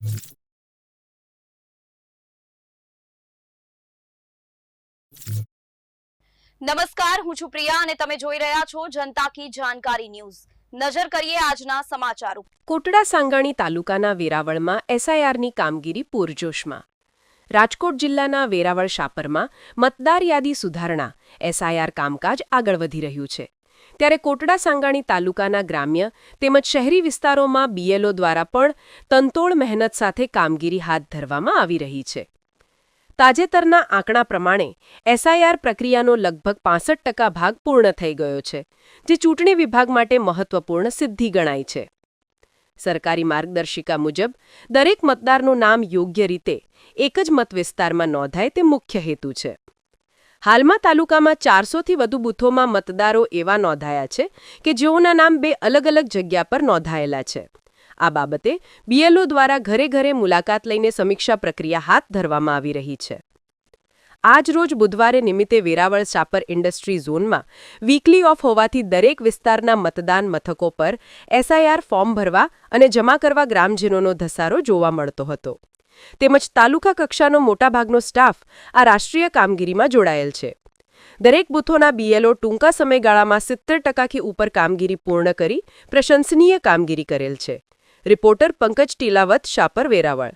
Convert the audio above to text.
નમસ્કાર, હું છું પ્રિયા અને તમે જોઈ રહ્યા છો જનતા કી જાણકારી ન્યૂઝ। નજર કરીએ આજના સમાચાર ઉપર। કોટડા સાંગાણી તાલુકાના વેરાવળમાં એસઆઈઆરની કામગીરી પૂરજોશમાં। રાજકોટ જિલ્લાના વેરાવળ શાપરમાં મતદાર યાદી સુધારણા એસઆઈઆર કામકાજ આગળ વધી રહ્યું છે, ત્યારે કોટડા સાંગાણી તાલુકાના ગ્રામ્ય તેમજ શહેરી વિસ્તારોમાં બીએલઓ દ્વારા પણ તનતોડ મહેનત સાથે કામગીરી હાથ ધરવામાં આવી રહી છે। તાજેતરના આંકડા પ્રમાણે એસઆઈઆર પ્રક્રિયાનો લગભગ 65% ભાગ પૂર્ણ થઈ ગયો છે, જે ચૂંટણી વિભાગ માટે મહત્વપૂર્ણ સિદ્ધિ ગણાય છે। સરકારી માર્ગદર્શિકા મુજબ દરેક મતદારનું નામ યોગ્ય રીતે એક જ મત વિસ્તારમાં નોંધાય તે મુખ્ય હેતુ છે। હાલમાં તાલુકામાં 400થી વધુ બૂથોમાં મતદારો એવા નોંધાયા છે કે જેઓના નામ 2 અલગ અલગ જગ્યા પર નોંધાયેલા છે। આ બાબતે બીએલઓ દ્વારા ઘરે ઘરે મુલાકાત લઈને સમીક્ષા પ્રક્રિયા હાથ ધરવામાં આવી રહી છે। આજ રોજ બુધવારે નિમિત્તે વેરાવળ શાપર ઇન્ડસ્ટ્રી ઝોનમાં વીકલી ઓફ હોવાથી દરેક વિસ્તારના મતદાન મથકો પર એસઆઈઆર ફોર્મ ભરવા અને જમા કરવા ગ્રામજનોનો ધસારો જોવા મળતો હતો, તેમજ તાલુકા કક્ષાનો મોટાભાગનો સ્ટાફ આ રાષ્ટ્રીય કામગીરીમાં જોડાયેલ છે। દરેક બૂથોના બીએલઓ ટૂંકા સમયગાળામાં 70%થી ઉપર કામગીરી પૂર્ણ કરી પ્રશંસનીય કામગીરી કરેલ છે। રિપોર્ટર પંકજ ટીલાવત, શાપર, વેરાવળ।